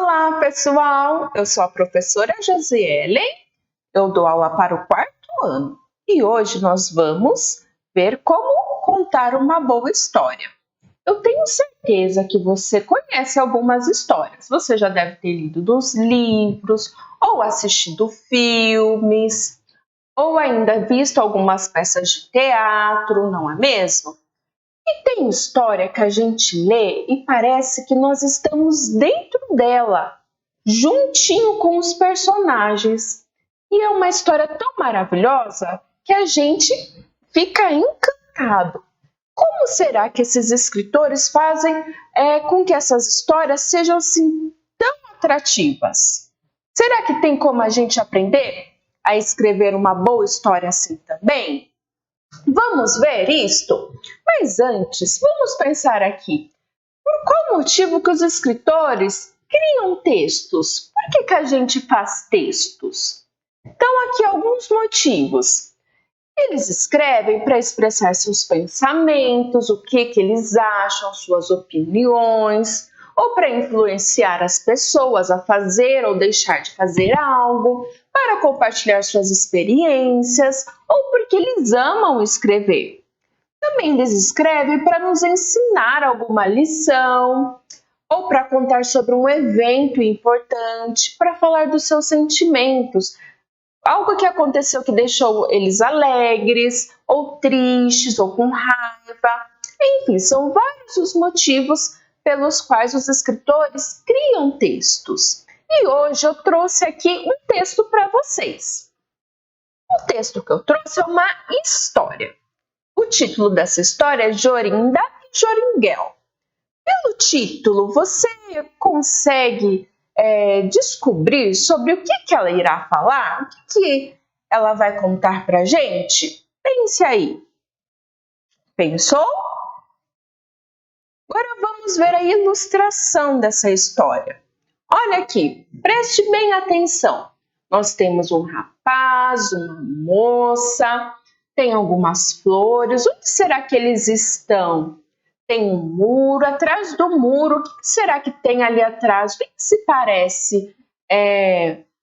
Olá, pessoal! Eu sou a professora Josiele, eu dou aula para o 4º ano e hoje nós vamos ver como contar uma boa história. Eu tenho certeza que você conhece algumas histórias, você já deve ter lido dos livros, ou assistido filmes, ou ainda visto algumas peças de teatro, não é mesmo? E tem história que a gente lê e parece que nós estamos dentro dela, juntinho com os personagens. E é uma história tão maravilhosa que a gente fica encantado. Como será que esses escritores fazem com que essas histórias sejam assim tão atrativas? Será que tem como a gente aprender a escrever uma boa história assim também? Vamos ver isto? Mas antes, vamos pensar aqui. Por qual motivo que os escritores criam textos? Por que a gente faz textos? Então, aqui alguns motivos. Eles escrevem para expressar seus pensamentos, o que eles acham, suas opiniões, ou para influenciar as pessoas a fazer ou deixar de fazer algo, para compartilhar suas experiências, ou porque eles amam escrever. Também eles escrevem para nos ensinar alguma lição, ou para contar sobre um evento importante, para falar dos seus sentimentos, algo que aconteceu que deixou eles alegres, ou tristes, ou com raiva. Enfim, são vários os motivos pelos quais os escritores criam textos. E hoje eu trouxe aqui um texto para vocês. O texto que eu trouxe é uma história. O título dessa história é Jorinda e Joringel. Pelo título, você consegue descobrir sobre o que ela irá falar? O que ela vai contar para a gente? Pense aí. Pensou? Agora vamos ver a ilustração dessa história. Olha aqui, preste bem atenção. Nós temos um rapaz, uma moça, tem algumas flores. Onde será que eles estão? Tem um muro, atrás do muro, o que será que tem ali atrás? O que se parece?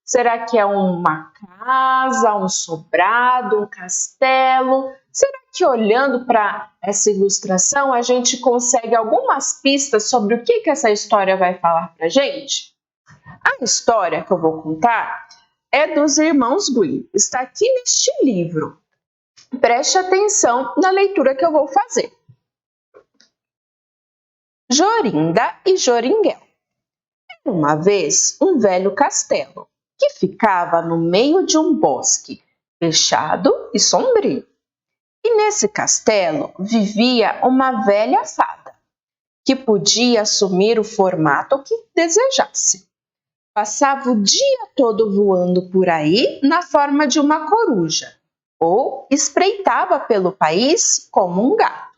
Será que é uma casa, um sobrado, um castelo? Será que olhando para essa ilustração a gente consegue algumas pistas sobre o que essa história vai falar para a gente? A história que eu vou contar é dos irmãos Grimm, está aqui neste livro. Preste atenção na leitura que eu vou fazer. Jorinda e Joringel. Era uma vez um velho castelo que ficava no meio de um bosque fechado e sombrio. E nesse castelo vivia uma velha fada que podia assumir o formato que desejasse. Passava o dia todo voando por aí na forma de uma coruja ou espreitava pelo país como um gato.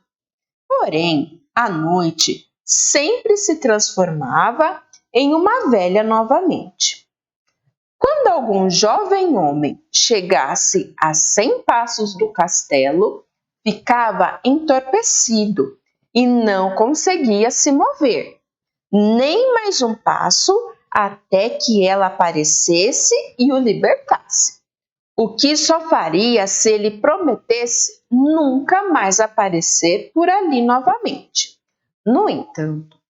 Porém, à noite, sempre se transformava em uma velha novamente. Quando algum jovem homem chegasse a 100 passos do castelo, ficava entorpecido e não conseguia se mover, nem mais um passo até que ela aparecesse e o libertasse. O que só faria se ele prometesse nunca mais aparecer por ali novamente. No entanto,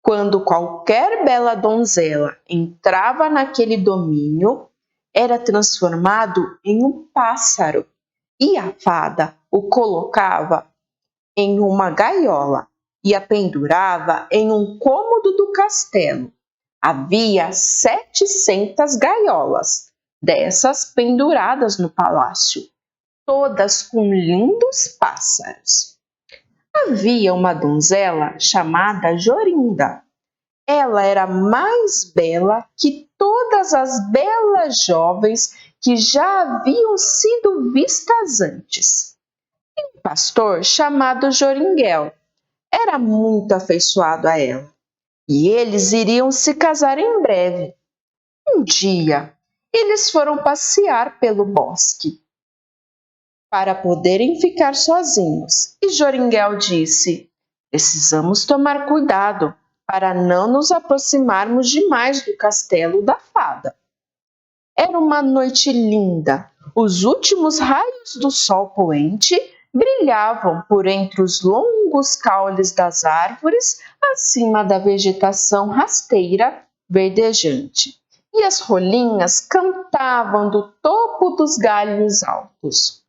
quando qualquer bela donzela entrava naquele domínio, era transformado em um pássaro e a fada o colocava em uma gaiola e a pendurava em um cômodo do castelo. Havia 700 gaiolas dessas penduradas no palácio, todas com lindos pássaros. Havia uma donzela chamada Jorinda. Ela era mais bela que todas as belas jovens que já haviam sido vistas antes. E um pastor chamado Joringel era muito afeiçoado a ela, e eles iriam se casar em breve. Um dia, eles foram passear pelo bosque para poderem ficar sozinhos. E Joringel disse: "Precisamos tomar cuidado. para não nos aproximarmos demais do castelo da fada. Era uma noite linda. Os últimos raios do sol poente brilhavam por entre os longos caules das árvores, acima da vegetação rasteira verdejante. E as rolinhas cantavam do topo dos galhos altos.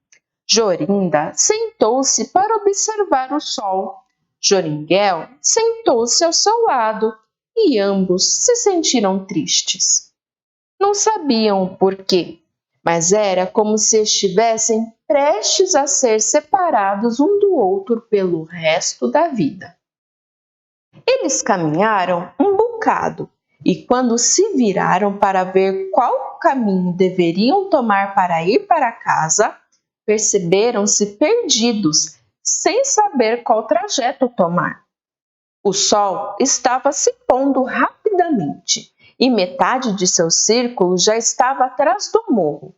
Jorinda sentou-se para observar o sol. Joringel sentou-se ao seu lado e ambos se sentiram tristes. Não sabiam o porquê, mas era como se estivessem prestes a ser separados um do outro pelo resto da vida. Eles caminharam um bocado e, quando se viraram para ver qual caminho deveriam tomar para ir para casa, perceberam-se perdidos, sem saber qual trajeto tomar. O sol estava se pondo rapidamente e metade de seu círculo já estava atrás do morro.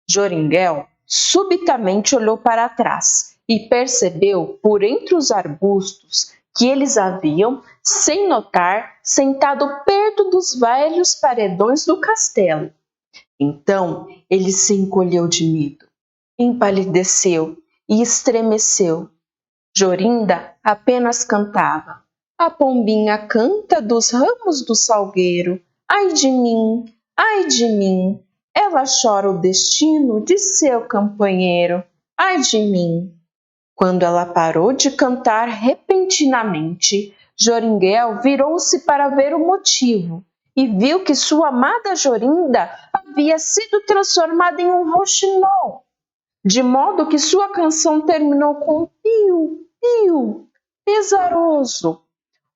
Joringel subitamente olhou para trás e percebeu por entre os arbustos que eles haviam, sem notar, sentado perto dos velhos paredões do castelo. Então ele se encolheu de medo, empalideceu e estremeceu. Jorinda apenas cantava: "A pombinha canta dos ramos do salgueiro. Ai de mim, ai de mim. Ela chora o destino de seu companheiro. Ai de mim." Quando ela parou de cantar repentinamente, Joringel virou-se para ver o motivo e viu que sua amada Jorinda havia sido transformada em um rouxinol, de modo que sua canção terminou com piu, piu, pesaroso.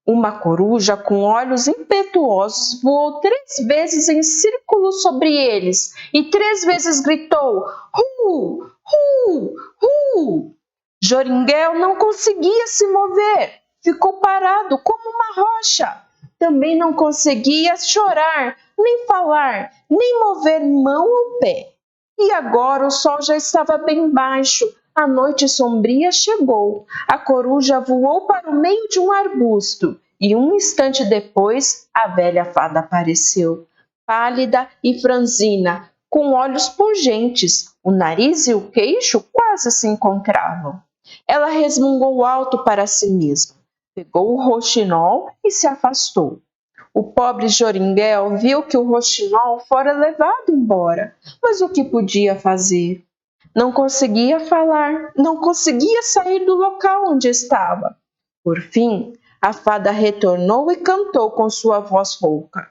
Uma coruja com olhos impetuosos voou 3 vezes em círculo sobre eles e 3 vezes gritou: "Hu, hu, hu!" Joringel não conseguia se mover, ficou parado como uma rocha. Também não conseguia chorar, nem falar, nem mover mão ou pé. E agora o sol já estava bem baixo, a noite sombria chegou. A coruja voou para o meio de um arbusto e um instante depois a velha fada apareceu, pálida e franzina, com olhos pungentes. O nariz e o queixo quase se encontravam. Ela resmungou alto para si mesma, pegou o rouxinol e se afastou. O pobre Joringel viu que o rouxinol fora levado embora, mas o que podia fazer? Não conseguia falar, não conseguia sair do local onde estava. Por fim, a fada retornou e cantou com sua voz rouca: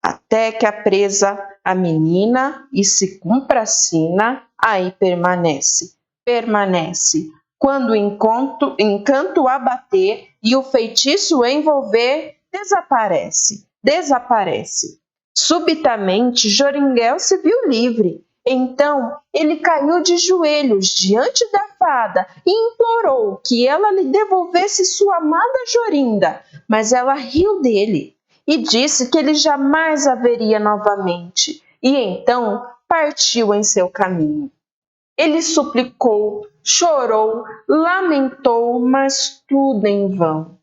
"Até que a presa, a menina, e se cumpra a sina, aí permanece, permanece. Quando o encanto abater e o feitiço envolver, desaparece, desaparece." Subitamente, Joringel se viu livre. Então, ele caiu de joelhos diante da fada e implorou que ela lhe devolvesse sua amada Jorinda, mas ela riu dele e disse que ele jamais a veria novamente, e então partiu em seu caminho. Ele suplicou, chorou, lamentou, mas tudo em vão.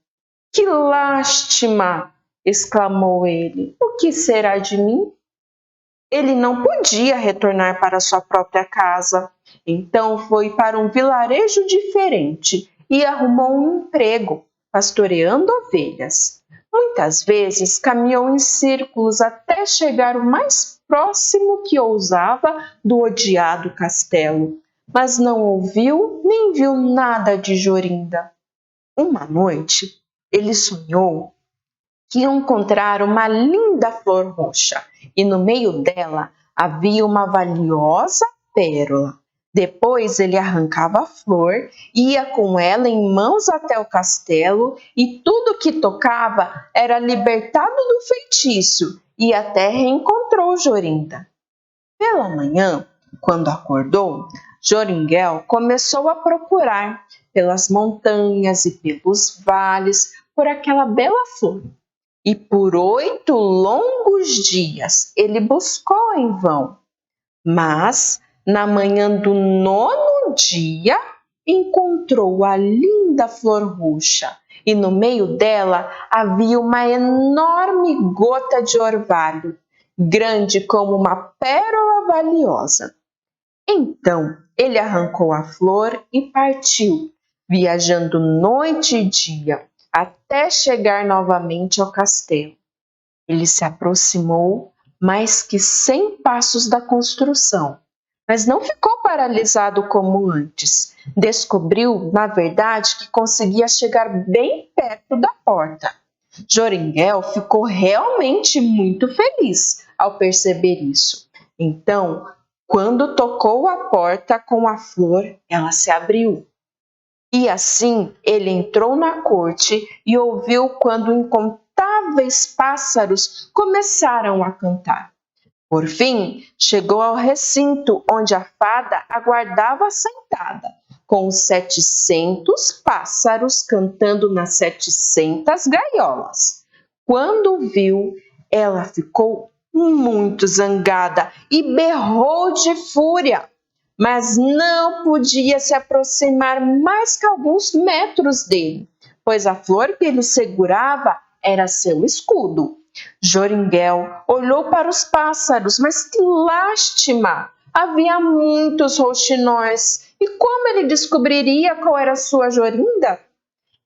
"Que lástima!" exclamou ele. "O que será de mim?" Ele não podia retornar para sua própria casa, então foi para um vilarejo diferente e arrumou um emprego, pastoreando ovelhas. Muitas vezes caminhou em círculos até chegar o mais próximo que ousava do odiado castelo, mas não ouviu nem viu nada de Jorinda. Uma noite, ele sonhou que ia encontrar uma linda flor roxa e no meio dela havia uma valiosa pérola. Depois ele arrancava a flor, ia com ela em mãos até o castelo e tudo que tocava era libertado do feitiço e até reencontrou Jorinda. Pela manhã, quando acordou, Joringel começou a procurar pelas montanhas e pelos vales por aquela bela flor. E por 8 longos dias ele buscou em vão. Mas, na manhã do 9º dia, encontrou a linda flor roxa e no meio dela havia uma enorme gota de orvalho, grande como uma pérola valiosa. Então ele arrancou a flor e partiu, viajando noite e dia, até chegar novamente ao castelo. Ele se aproximou mais que 100 passos da construção, mas não ficou paralisado como antes. Descobriu, na verdade, que conseguia chegar bem perto da porta. Joringel ficou realmente muito feliz ao perceber isso. Então, quando tocou a porta com a flor, ela se abriu. E assim ele entrou na corte e ouviu quando incontáveis pássaros começaram a cantar. Por fim, chegou ao recinto onde a fada aguardava sentada, com os 700 pássaros cantando nas 700 gaiolas. Quando viu, ela ficou muito zangada e berrou de fúria, mas não podia se aproximar mais que alguns metros dele, pois a flor que ele segurava era seu escudo. Joringel olhou para os pássaros, mas que lástima! Havia muitos rouxinóis, e como ele descobriria qual era sua Jorinda?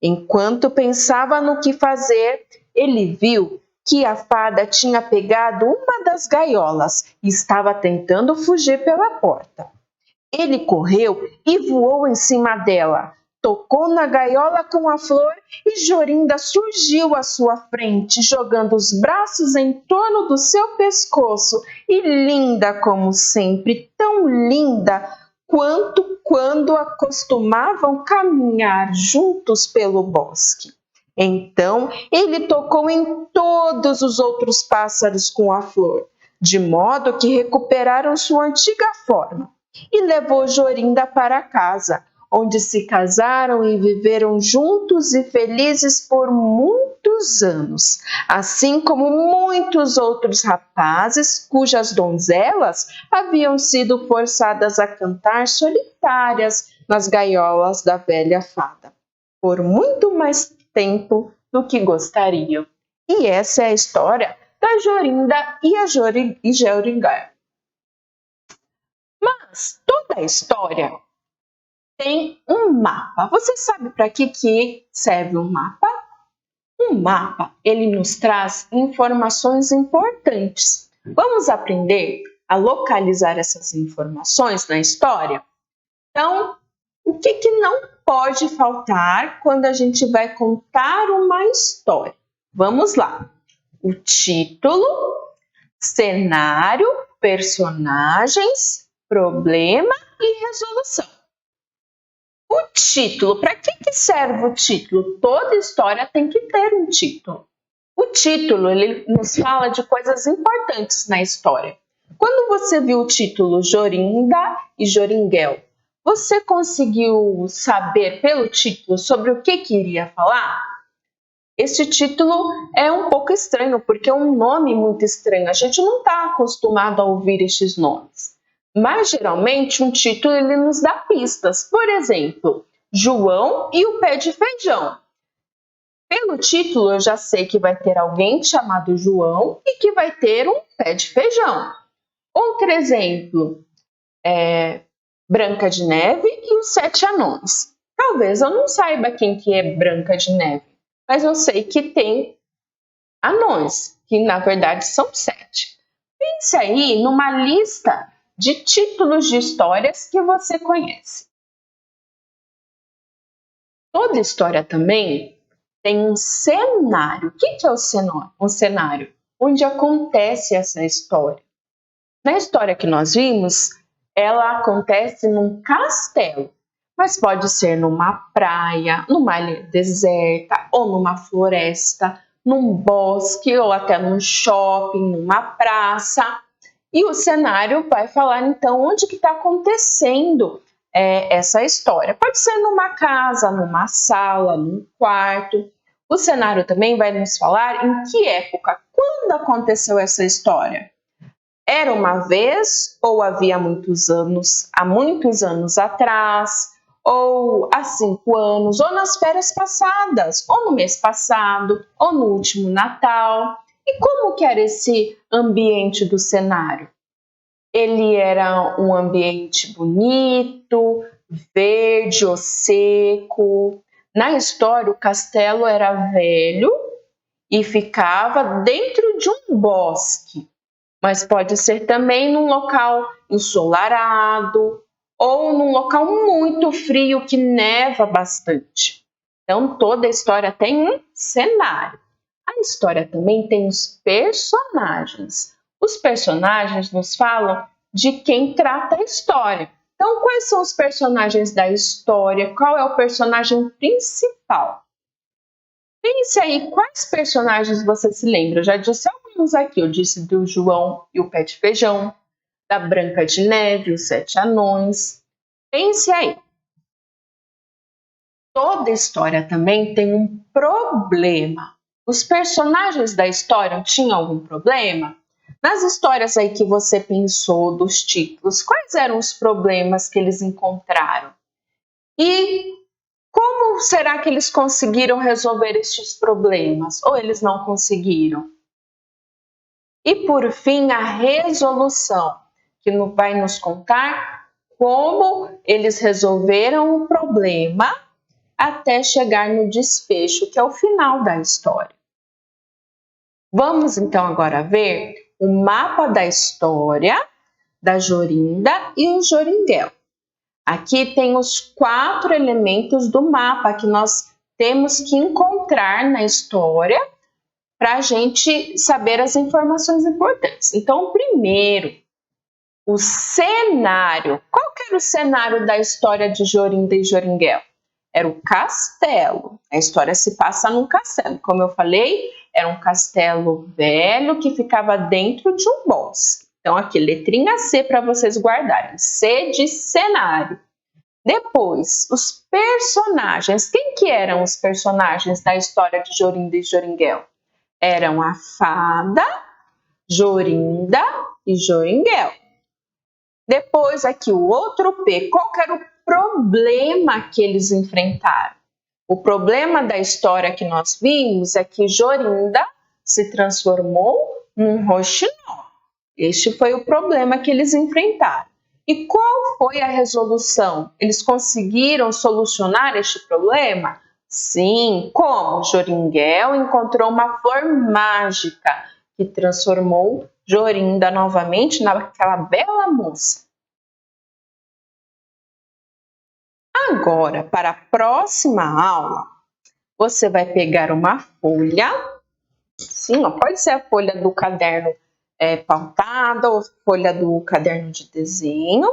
Enquanto pensava no que fazer, ele viu que a fada tinha pegado uma das gaiolas e estava tentando fugir pela porta. Ele correu e voou em cima dela, tocou na gaiola com a flor e Jorinda surgiu à sua frente, jogando os braços em torno do seu pescoço e linda como sempre, tão linda quanto quando acostumavam caminhar juntos pelo bosque. Então ele tocou em todos os outros pássaros com a flor, de modo que recuperaram sua antiga forma. E levou Jorinda para casa, onde se casaram e viveram juntos e felizes por muitos anos, assim como muitos outros rapazes cujas donzelas haviam sido forçadas a cantar solitárias nas gaiolas da velha fada, por muito mais tempo do que gostariam. E essa é a história da Jorinda e a Joringel. Mas toda a história tem um mapa. Você sabe para que serve um mapa? Um mapa, ele nos traz informações importantes. Vamos aprender a localizar essas informações na história? Então, o que não pode faltar quando a gente vai contar uma história? Vamos lá. O título, cenário, personagens, problema e resolução. O título, para que serve o título? Toda história tem que ter um título. O título, ele nos fala de coisas importantes na história. Quando você viu o título Jorinda e Joringel, você conseguiu saber pelo título sobre o que iria falar? Este título é um pouco estranho, porque é um nome muito estranho. A gente não está acostumado a ouvir estes nomes. Mas, geralmente, um título ele nos dá pistas. Por exemplo, João e o pé de feijão. Pelo título, eu já sei que vai ter alguém chamado João e que vai ter um pé de feijão. Outro exemplo é Branca de Neve e os 7 anões. Talvez eu não saiba quem que é Branca de Neve, mas eu sei que tem anões, que na verdade são 7. Pense aí numa lista de títulos de histórias que você conhece. Toda história também tem um cenário. O que é o cenário? Um cenário onde acontece essa história. Na história que nós vimos, ela acontece num castelo, mas pode ser numa praia, numa ilha deserta ou numa floresta, num bosque ou até num shopping, numa praça. E o cenário vai falar então onde que está acontecendo essa história. Pode ser numa casa, numa sala, num quarto. O cenário também vai nos falar em que época, quando aconteceu essa história. Era uma vez ou havia muitos anos, há muitos anos atrás, ou há 5 anos, ou nas férias passadas, ou no mês passado, ou no último Natal. E como que era esse ambiente do cenário? Ele era um ambiente bonito, verde ou seco. Na história, o castelo era velho e ficava dentro de um bosque, mas pode ser também num local ensolarado ou num local muito frio que neva bastante. Então, toda a história tem um cenário. A história também tem os personagens. Os personagens nos falam de quem trata a história. Então, quais são os personagens da história? Qual é o personagem principal? Pense aí, quais personagens você se lembra? Eu já disse alguns aqui. Eu disse do João e o Pé de Feijão, da Branca de Neve, os 7 Anões. Pense aí. Toda história também tem um problema. Os personagens da história tinham algum problema? Nas histórias aí que você pensou dos títulos, quais eram os problemas que eles encontraram? E como será que eles conseguiram resolver estes problemas? Ou eles não conseguiram? E por fim, a resolução, que vai nos contar como eles resolveram o problema até chegar no desfecho, que é o final da história. Vamos então agora ver o mapa da história da Jorinda e o Joringuel. Aqui tem os 4 elementos do mapa que nós temos que encontrar na história para a gente saber as informações importantes. Então, primeiro, o cenário. Qual que era o cenário da história de Jorinda e Joringuel? Era o castelo. A história se passa num castelo. Como eu falei, era um castelo velho que ficava dentro de um bosque. Então, aqui, letrinha C para vocês guardarem. C de cenário. Depois, os personagens. Quem que eram os personagens da história de Jorinda e Joringuel? Eram a fada, Jorinda e Joringuel. Depois, aqui, o outro P. Qual que era o problema que eles enfrentaram? O problema da história que nós vimos é que Jorinda se transformou num roxinol. Este foi o problema que eles enfrentaram. E qual foi a resolução? Eles conseguiram solucionar este problema? Sim, como? Joringuel encontrou uma flor mágica que transformou Jorinda novamente naquela bela moça. Agora, para a próxima aula, você vai pegar uma folha, sim, ó, pode ser a folha do caderno pautada ou folha do caderno de desenho.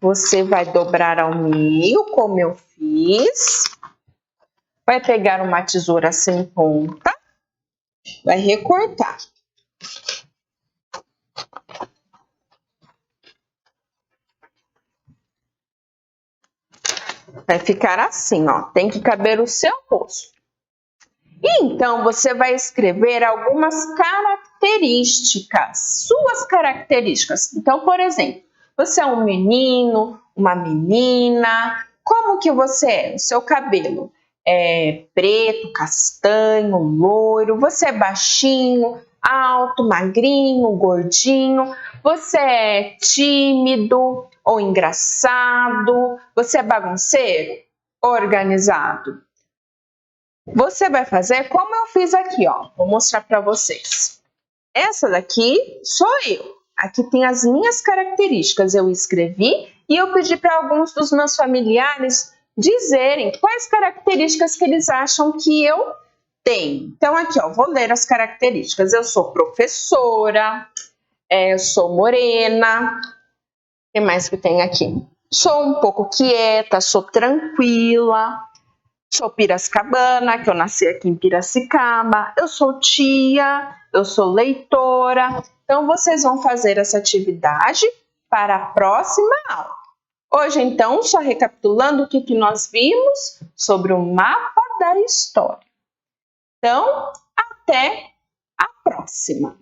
Você vai dobrar ao meio, como eu fiz. Vai pegar uma tesoura sem ponta, vai recortar. Vai ficar assim, ó, tem que caber o seu rosto. E então você vai escrever algumas características, suas características. Então, por exemplo, você é um menino, uma menina, como que você é? O seu cabelo é preto, castanho, loiro, você é baixinho, alto, magrinho, gordinho, você é tímido ou engraçado, você é bagunceiro, organizado. Você vai fazer como eu fiz aqui, ó. Vou mostrar para vocês. Essa daqui sou eu. Aqui tem as minhas características. Eu escrevi e eu pedi para alguns dos meus familiares dizerem quais características que eles acham que eu tenho. Então, aqui, ó, vou ler as características. Eu sou professora, eu sou morena. O que mais que tem aqui? Sou um pouco quieta, sou tranquila. Sou piracicabana, que eu nasci aqui em Piracicaba. Eu sou tia, eu sou leitora. Então, vocês vão fazer essa atividade para a próxima aula. Hoje, então, só recapitulando o que nós vimos sobre o mapa da história. Então, até a próxima!